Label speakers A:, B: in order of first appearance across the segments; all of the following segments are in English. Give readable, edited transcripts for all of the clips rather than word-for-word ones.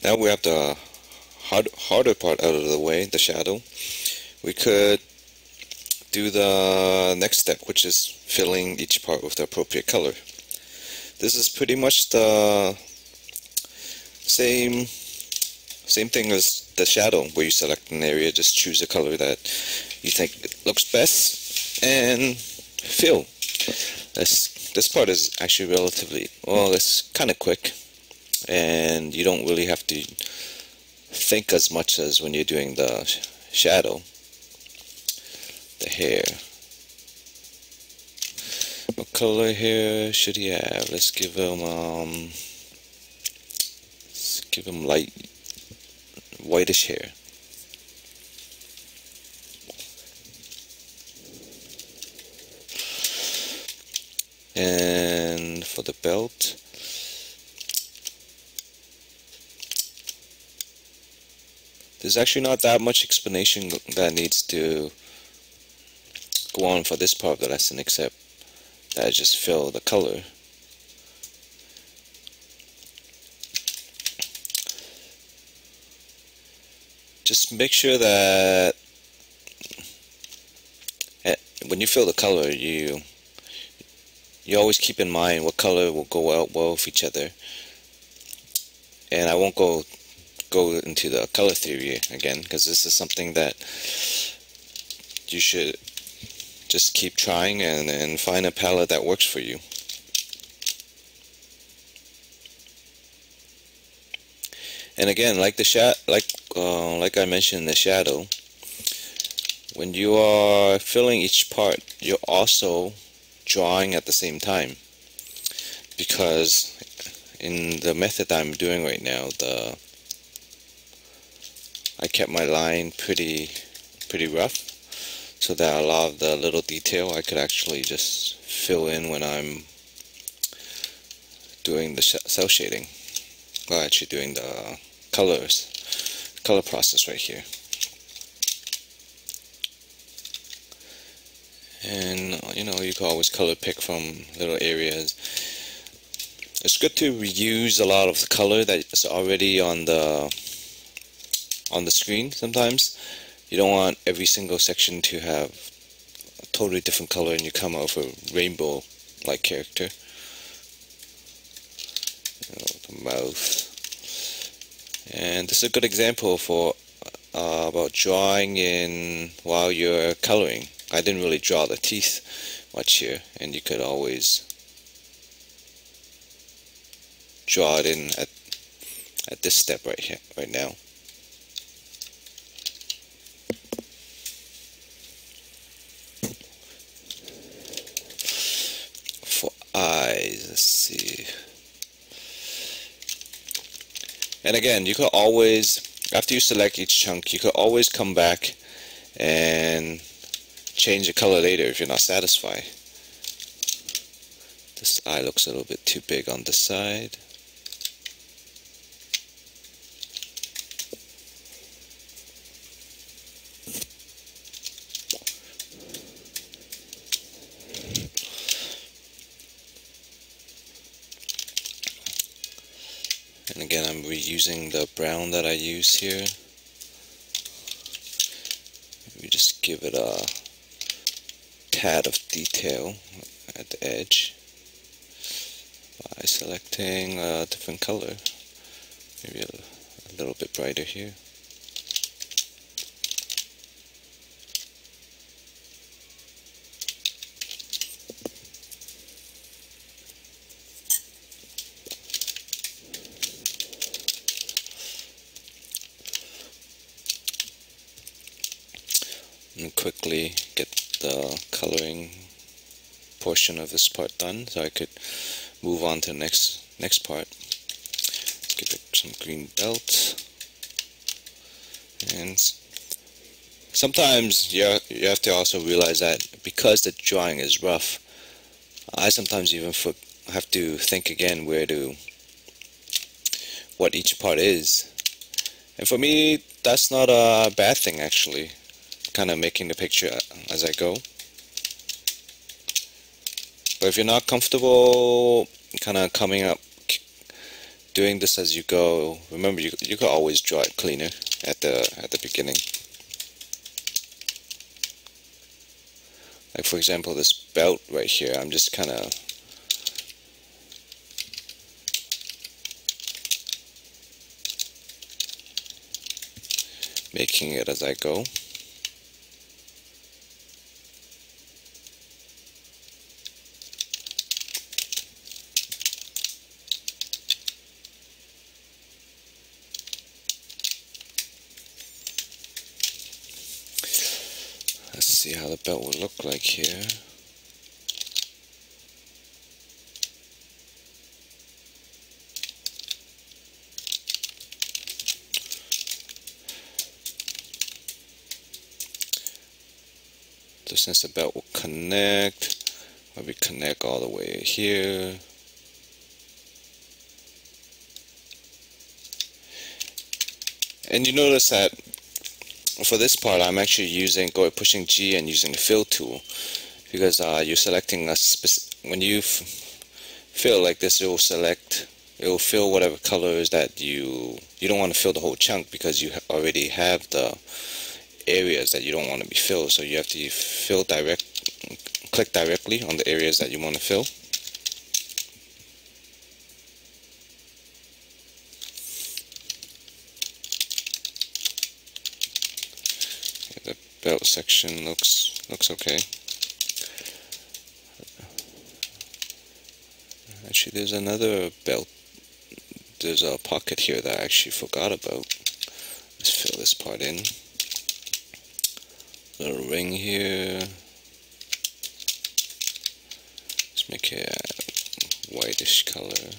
A: Now we have the harder part out of the way, the shadow. We could do the next step, which is filling each part with the appropriate color. This is pretty much the same thing as the shadow, where you select an area, just choose a color that you think looks best, and fill. This part is actually relatively, well, it's kind of quick, and you don't really have to think as much as when you're doing the shadow. The hair. What color hair should he have? Let's give him light whitish hair. And for the belt, there's actually not that much explanation that needs to go on for this part of the lesson, except that I just fill the color. Just make sure that when you fill the color, you always keep in mind what color will go out well with each other. And I won't go into the color theory again, because this is something that you should just keep trying and find a palette that works for you. And again, like I mentioned in the shadow, when you are filling each part, you're also drawing at the same time, because in the method I'm doing right now, I kept my line pretty rough, so that a lot of the little detail I could actually just fill in when I'm doing the cell shading. Well, actually doing the color process right here. And you know, you can always color pick from little areas. It's good to reuse a lot of the color that's already on the screen. Sometimes you don't want every single section to have a totally different color and you come out with a rainbow like character. You know, the mouth. And this is a good example for about drawing in while you're coloring. I didn't really draw the teeth much here, and you could always draw it in at this step right here, right now. For eyes, let's see. And again, you could always, after you select each chunk, you could always come back and change the color later if you're not satisfied. This eye looks a little bit too big on this side. And again, I'm reusing the brown that I use here. We just give it a tad of detail at the edge by selecting a different color, maybe a little bit brighter here. And quickly get the coloring portion of this part done, so I could move on to the next part. Give it some green belt, and sometimes you have to also realize that because the drawing is rough, I sometimes even have to think again what each part is. And for me, that's not a bad thing actually. Kind of making the picture as I go. But if you're not comfortable kind of coming up doing this as you go. Remember, you could always draw it cleaner at the beginning. Like for example, this belt right here, I'm just kind of making it as I go. Let's see how the belt will look like here. So since the belt will connect, maybe connect all the way here. And you notice that for this part, I'm actually pushing G and using the fill tool, because you're selecting when you fill like this, it will fill whatever colors that you don't want to fill the whole chunk, because you already have the areas that you don't want to be filled. So you have to click directly on the areas that you want to fill. The belt section looks okay. Actually, there's another belt. There's a pocket here that I actually forgot about. Let's fill this part in. Little ring here. Let's make it a whitish color.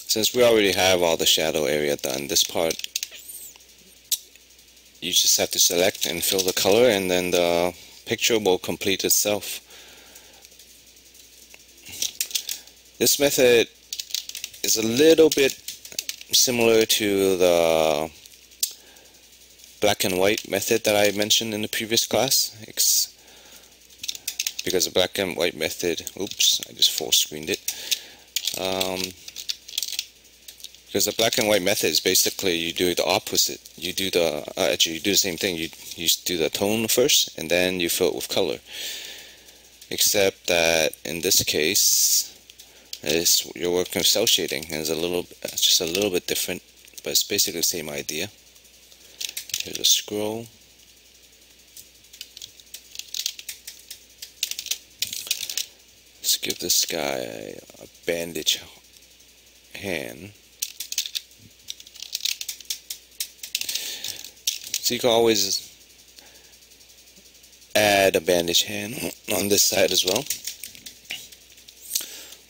A: Since we already have all the shadow area done, this part you just have to select and fill the color, and then the picture will complete itself. This method is a little bit similar to the black and white method that I mentioned in the previous class. Because the black and white method, oops, I just full screened it. Because the black and white method is basically you do the opposite. You do actually you do the same thing. You do the tone first, and then you fill it with color. Except that in this case, you're working with cell shading, and it's just a little bit different, but it's basically the same idea. Here's a scroll. Let's give this guy a bandage hand. So you can always add a bandage hand on this side as well.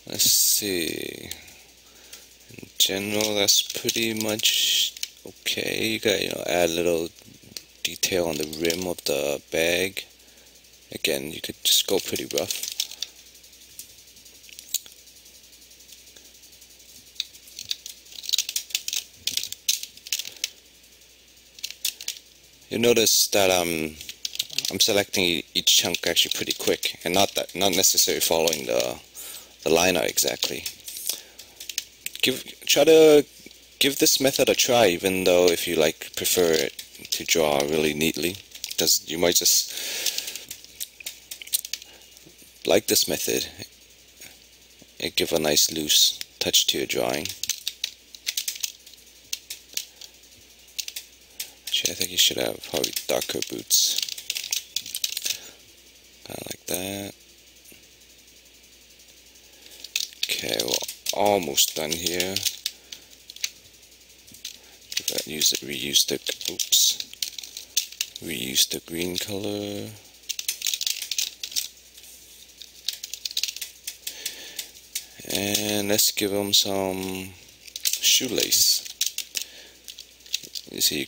A: Let's see. In general, that's pretty much okay. You got, add a little detail on the rim of the bag. Again, you could just go pretty rough. You'll notice that I'm selecting each chunk actually pretty quick, and not necessarily following the line art exactly. Try to give this method a try, even though if you prefer it to draw really neatly, because you might just like this method. It give a nice loose touch to your drawing. I think you should have probably darker boots. Kind of like that. Okay, we're almost done here. Reuse the green color. And let's give them some shoelace. You see,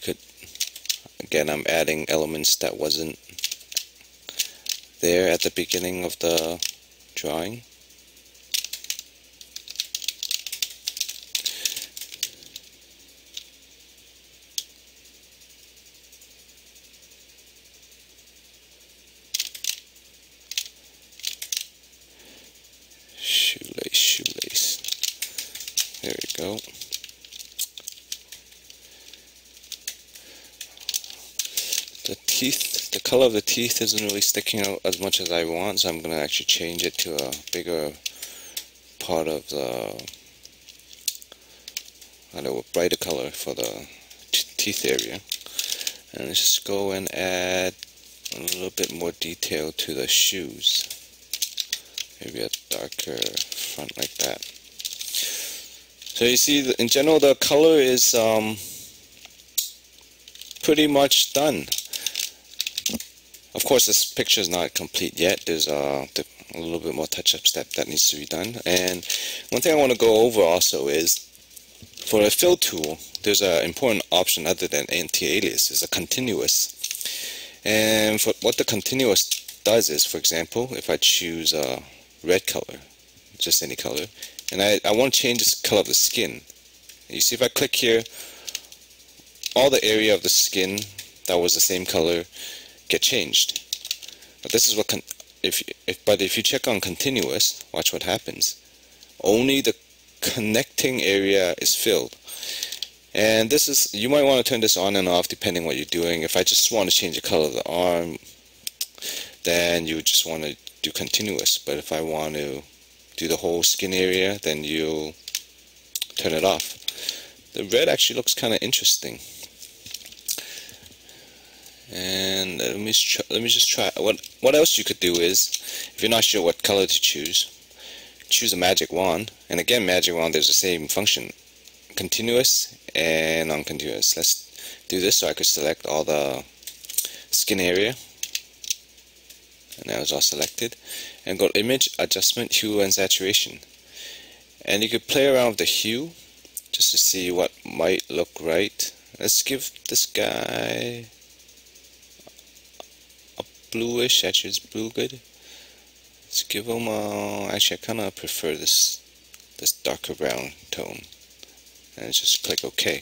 A: again, I'm adding elements that wasn't there at the beginning of the drawing. teeth, the color of the teeth isn't really sticking out as much as I want, so I'm going to actually change it to a bigger part of the, I don't know, brighter color for the teeth area. And let's just go and add a little bit more detail to the shoes. Maybe a darker front like that. So you see, in general, the color is pretty much done. Of course, this picture is not complete yet. There's a little bit more touch-up step that needs to be done. And one thing I want to go over also is, for a fill tool, there's an important option other than anti-alias, is a continuous. And for what the continuous does is, for example, if I choose a red color, just any color, and I want to change the color of the skin. You see, if I click here, all the area of the skin that was the same color get changed. But this is what if you check on continuous, watch what happens. Only the connecting area is filled. And this is, you might want to turn this on and off depending what you're doing. If I just want to change the color of the arm, then you just want to do continuous. But if I want to do the whole skin area, then you turn it off. The red actually looks kind of interesting. And let me just try. What else you could do is, if you're not sure what color to choose a magic wand. And again, magic wand, there's the same function, continuous and non-continuous. Let's do this so I could select all the skin area. And now it's all selected. And go to image, adjustment, hue and saturation. And you could play around with the hue just to see what might look right. Let's give this guy a bluish, actually it's blue good. Let's give him actually I kind of prefer this darker brown tone. And just click OK.